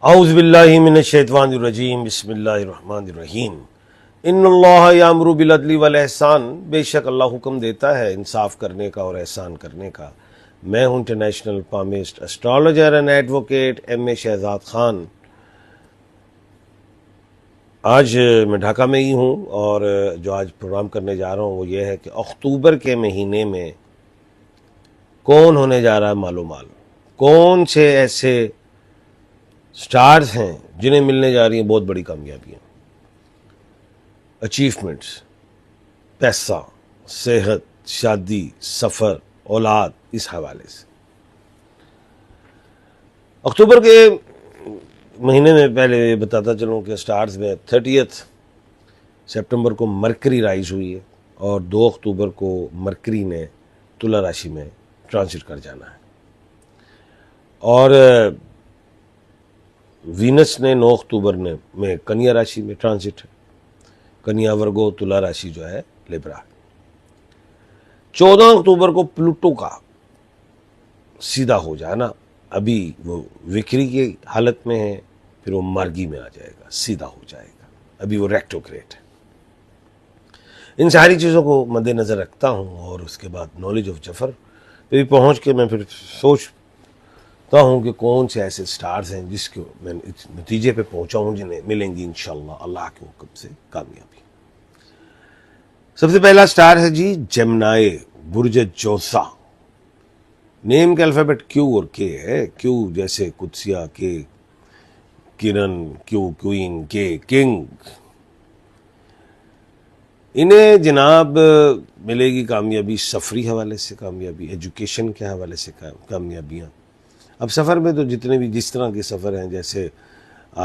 اعوذ باللہ من الشیطان الرجیم، بسم اللہ الرحمن الرحیم۔ ان اللہ یامر بالعدل والاحسان، بے شک اللہ حکم دیتا ہے انصاف کرنے کا اور احسان کرنے کا۔ میں ہوں international palmist astrologer and advocate M A Shahzad Khan. آج میں ڈھاکہ میں ہی ہوں، اور جو آج پروگرام کرنے جا رہا ہوں وہ یہ ہے کہ اکتوبر کے مہینے میں کون ہونے جا رہا ہے مالو مال، کون سے ایسے سٹارز ہیں جنہیں ملنے جا رہی ہیں بہت بڑی کامیابیاں، اچیومنٹس، پیسہ، صحت، شادی، سفر، اولاد۔ اس حوالے سے اکتوبر کے مہینے میں پہلے بتاتا چلوں کہ سٹارز میں 30 سپٹمبر کو مرکری رائز ہوئی ہے، اور 2 اکتوبر کو مرکری نے تلا راشی میں ٹرانزٹ کر جانا ہے، اور وینس نے 9 اکتوبر میں کنیا راشی میں ٹرانزٹ ہے، کنیا ورگو تلا راشی جو ہے لبرا۔ 14 اکتوبر کو پلوٹو کا سیدھا ہو جانا، ابھی وہ وکری کی حالت میں ہے، پھر وہ مارگی میں آ جائے گا، سیدھا ہو جائے گا، ابھی وہ ریکٹوکریٹ ہے۔ ان ساری چیزوں کو مد نظر رکھتا ہوں، اور اس کے بعد نالج آف جفر پہ بھی پہنچ کے میں پھر سوچتا ہوں کہ کون سے ایسے سٹارز ہیں جس کو میں اس نتیجے پہ پہنچا ہوں جنہیں ملیں گی انشاءاللہ اللہ کے حکم سے کامیابی۔ سب سے پہلا سٹار ہے جی جمنائے، برج جوزا۔ نیم کے الفابیٹ کیو اور کے ہے، کیو جیسے قدسیہ کے، کرن، کیو کوئین، کے کنگ۔ انہیں جناب ملے گی کامیابی، سفری حوالے سے کامیابی، ایجوکیشن کے حوالے سے کامیابیاں۔ اب سفر میں تو جتنے بھی جس طرح کے سفر ہیں، جیسے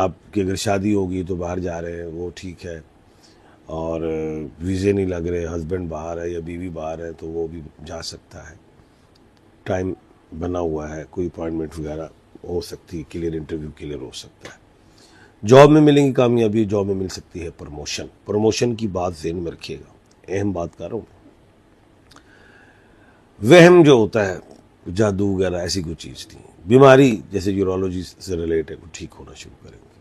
آپ کی اگر شادی ہوگی تو باہر جا رہے ہیں وہ ٹھیک ہے، اور ویزے نہیں لگ رہے، ہسبینڈ باہر ہے یا بیوی باہر ہے تو وہ بھی جا سکتا ہے، ٹائم بنا ہوا ہے، کوئی اپائنٹمنٹ وغیرہ ہو سکتی ہے، کلیئر انٹرویو کلیئر ہو سکتا ہے۔ جاب میں ملیں گی کامیابی، جاب میں مل سکتی ہے پروموشن کی بات ذہن میں رکھیے گا، اہم بات کر رہا ہوں۔ وہم جو ہوتا ہے، جادو وغیرہ ایسی کوئی چیز نہیں، بیماری جیسے یورولوجی سے ریلیٹڈ وہ ٹھیک ہونا شروع کریں گے،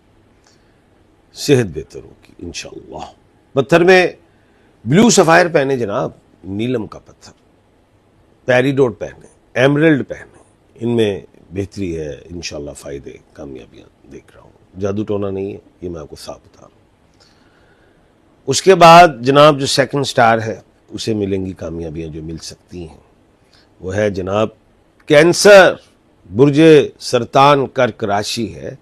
صحت بہتر ہوگی انشاءاللہ۔ پتھر میں بلیو سفائر پہنے جناب، نیلم کا پتھر، پیریڈوٹ پہنے، ایمرلڈ پہنے، ان میں بہتری ہے انشاءاللہ، فائدے کامیابیاں دیکھ رہا ہوں، جادو ٹونا نہیں ہے، یہ میں آپ کو صاف بتا رہا ہوں۔ اس کے بعد جناب جو سیکنڈ سٹار ہے اسے ملیں گی کامیابیاں جو مل سکتی ہیں، وہ ہے جناب کینسر، برج سرطان کرک راشی ہے،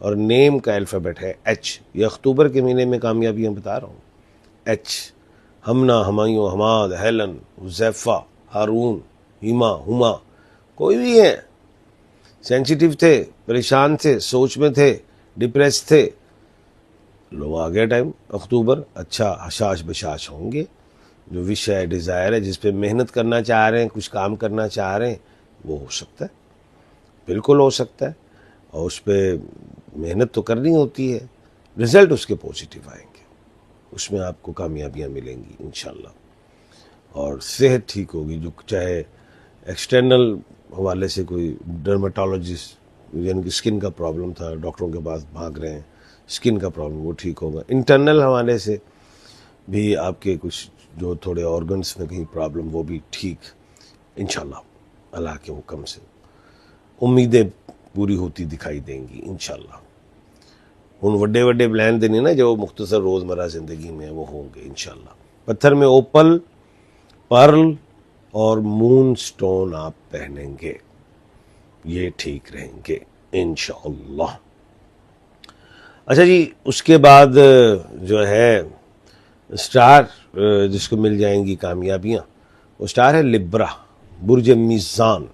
اور نیم کا الفابیٹ ہے ایچ۔ یہ اکتوبر کے مہینے میں کامیابیاں بتا رہا ہوں، ایچ۔ ہمنا، ہمایوں، حماد، ہیلن، حذیفہ، ہارون، ہما، کوئی بھی ہیں، سینسیٹیو تھے، پریشان تھے، سوچ میں تھے، ڈپریس تھے، لو آ گیا ٹائم، اکتوبر اچھا حشاش بشاش ہوں گے۔ جو وش ہے، ڈیزائر ہے، جس پہ محنت کرنا چاہ رہے ہیں، کچھ کام کرنا چاہ رہے ہیں، وہ ہو سکتا ہے، بالکل ہو سکتا ہے، اور اس پہ محنت تو کرنی ہوتی ہے، رزلٹ اس کے پازیٹیو آئیں گے، اس میں آپ کو کامیابیاں ملیں گی انشاءاللہ، اور صحت ٹھیک ہوگی۔ جو چاہے ایکسٹرنل حوالے سے کوئی ڈرمٹالوجسٹ یعنی کہ اسکن کا پرابلم تھا، ڈاکٹروں کے پاس بھاگ رہے ہیں، اسکن کا پرابلم وہ ٹھیک ہوگا۔ انٹرنل حوالے سے بھی آپ کے کچھ جو تھوڑے آرگنس میں کہیں پرابلم، وہ بھی ٹھیک انشاءاللہ اللہ کے حکم سے، امیدیں پوری ہوتی دکھائی دیں گی انشاءاللہ۔ ان وڈے پلان دینے نا جو مختصر روزمرہ زندگی میں وہ ہوں گے انشاءاللہ۔ پتھر میں اوپل، پرل اور مون سٹون آپ پہنیں گے، یہ ٹھیک رہیں گے انشاءاللہ۔ اچھا جی، اس کے بعد جو ہے سٹار جس کو مل جائیں گی کامیابیاں، وہ سٹار ہے لبرا، برج میزان،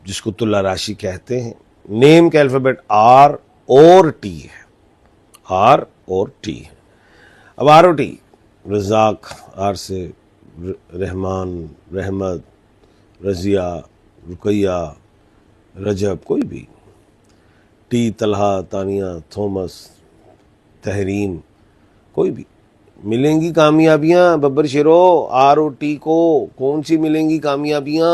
جس کو تلا راشی کہتے ہیں۔ نیم کا الفابیٹ آر اور ٹی ہے، آر اور ٹی ہے۔ اب آر اور ٹی، رزاق، آر سے رحمان، رحمت، رضیہ، رقیہ، رجب، کوئی بھی، ٹی طلحہ، تانیہ، تھومس، تحریم، کوئی بھی ملیں گی کامیابیاں۔ ببر شیرو، آر او ٹی کو کون سی ملیں گی کامیابیاں؟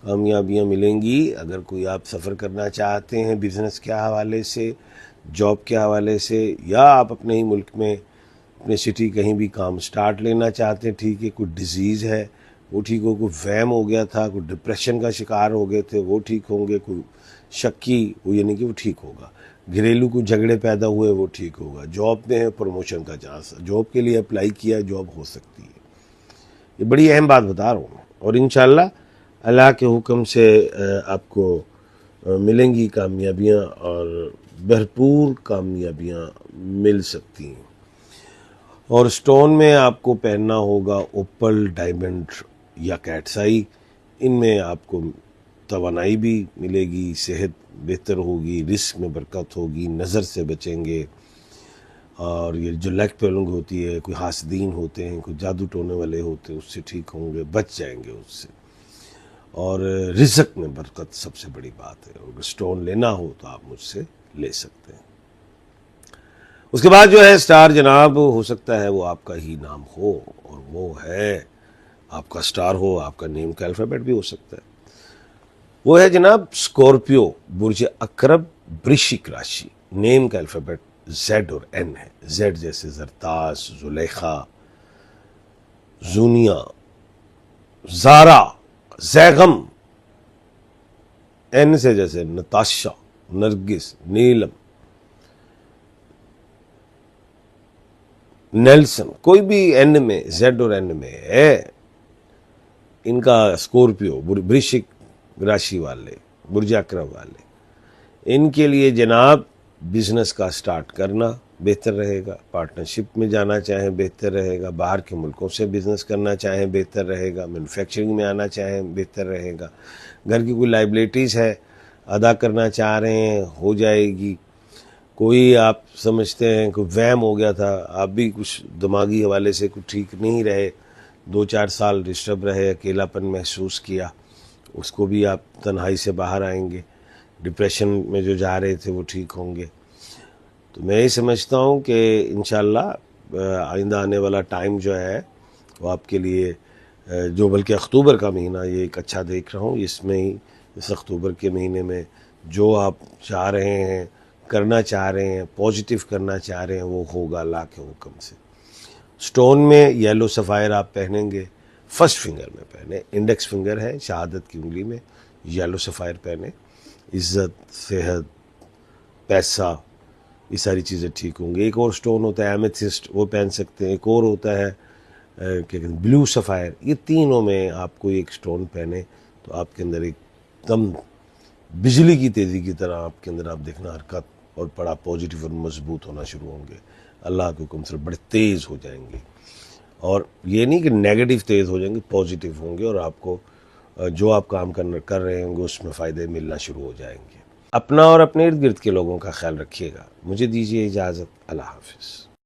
کامیابیاں ملیں گی۔ اگر کوئی آپ سفر کرنا چاہتے ہیں بزنس کے حوالے سے، جاب کے حوالے سے، یا آپ اپنے ہی ملک میں اپنے سٹی کہیں بھی کام سٹارٹ لینا چاہتے ہیں، ٹھیک ہے، کوئی ڈیزیز ہے وہ ٹھیک ہو، کوئی وہم ہو گیا تھا، کوئی ڈپریشن کا شکار ہو گئے تھے وہ ٹھیک ہوں گے، کوئی شکی وہ یعنی کہ وہ ٹھیک ہوگا، گھریلو کوئی جھگڑے پیدا ہوئے وہ ٹھیک ہوگا، جاب میں ہے پروموشن کا چانس، جاب کے لیے اپلائی کیا جاب ہو سکتی ہے۔ یہ بڑی اہم بات بتا رہا ہوں میں، اور انشاءاللہ اللہ کے حکم سے آپ کو ملیں گی کامیابیاں، اور بھرپور کامیابیاں مل سکتی ہیں۔ اور سٹون میں آپ کو پہننا ہوگا اوپل، ڈائمنڈ یا کیٹسائی، ان میں آپ کو توانائی بھی ملے گی، صحت بہتر ہوگی، رزق میں برکت ہوگی، نظر سے بچیں گے، اور یہ جو لیگ پولنگ ہوتی ہے، کوئی حاسدین ہوتے ہیں، کوئی جادو ٹونے والے ہوتے ہیں، اس سے ٹھیک ہوں گے، بچ جائیں گے اس سے، اور رزق میں برکت سب سے بڑی بات ہے۔ اگر سٹون لینا ہو تو آپ مجھ سے لے سکتے ہیں۔ اس کے بعد جو ہے سٹار جناب، ہو سکتا ہے وہ آپ کا ہی نام ہو، اور وہ ہے آپ کا سٹار ہو، آپ کا نیم کا الفابیٹ بھی ہو سکتا ہے۔ وہ ہے جناب اسکورپیو، برج اقرب، ورشک راشی، نیم کا الفابیٹ زیڈ اور این ہے۔ زیڈ جیسے زرتاس، زلیخا، زونیا، زارا، زیغم، این سے جیسے نتاشا، نرگس، نیلم، نیلسن، کوئی بھی این میں، زیڈ اور این میں ہے، ان کا اسکورپیو، ورشک راشی والے، برج اقرب والے، ان کے لیے جناب بزنس کا سٹارٹ کرنا بہتر رہے گا، پارٹنرشپ میں جانا چاہیں بہتر رہے گا، باہر کے ملکوں سے بزنس کرنا چاہیں بہتر رہے گا، مینوفیکچرنگ میں آنا چاہیں بہتر رہے گا، گھر کی کوئی لائبلٹیز ہے ادا کرنا چاہ رہے ہیں ہو جائے گی، کوئی آپ سمجھتے ہیں کوئی وہم ہو گیا تھا، آپ بھی کچھ دماغی حوالے سے کچھ ٹھیک نہیں رہے، 2-4 سال ڈسٹرب رہے، اکیلا پن محسوس کیا، اس کو بھی آپ تنہائی سے باہر آئیں گے، ڈپریشن میں جو جا رہے تھے وہ ٹھیک ہوں گے۔ تو میں یہ سمجھتا ہوں کہ انشاءاللہ آئندہ آنے والا ٹائم جو ہے وہ آپ کے لیے، جو بلکہ اکتوبر کا مہینہ یہ ایک اچھا دیکھ رہا ہوں، اس میں ہی اس اکتوبر کے مہینے میں جو آپ چاہ رہے ہیں، کرنا چاہ رہے ہیں، پازیٹیو کرنا چاہ رہے ہیں، وہ ہوگا اللہ کے حکم سے۔ سٹون میں یلو سفائر آپ پہنیں گے، فرسٹ فنگر میں پہنیں، انڈیکس فنگر ہے شہادت کی انگلی میں، یلو سفائر پہنیں، عزت، صحت، پیسہ، یہ ساری چیزیں ٹھیک ہوں گی۔ ایک اور سٹون ہوتا ہے ایمیتھسٹ، وہ پہن سکتے ہیں، ایک اور ہوتا ہے کیا کہتے ہیں بلو سفائر، یہ تینوں میں آپ کوئی ایک سٹون پہنے تو آپ کے اندر ایک دم بجلی کی تیزی کی طرح آپ کے اندر آپ دیکھنا حرکت، اور بڑا پازیٹیو اور مضبوط ہونا شروع ہوں گے، اللہ کے حکم سے بڑے تیز ہو جائیں گے، اور یہ نہیں کہ نیگیٹو تیز ہو جائیں گے، پازیٹیو ہوں گے، اور آپ کو جو آپ کام کر رہے ہوں گے اس میں فائدے ملنا شروع ہو جائیں گے۔ اپنا اور اپنے ارد گرد کے لوگوں کا خیال رکھیے گا۔ مجھے دیجیے اجازت، اللہ حافظ۔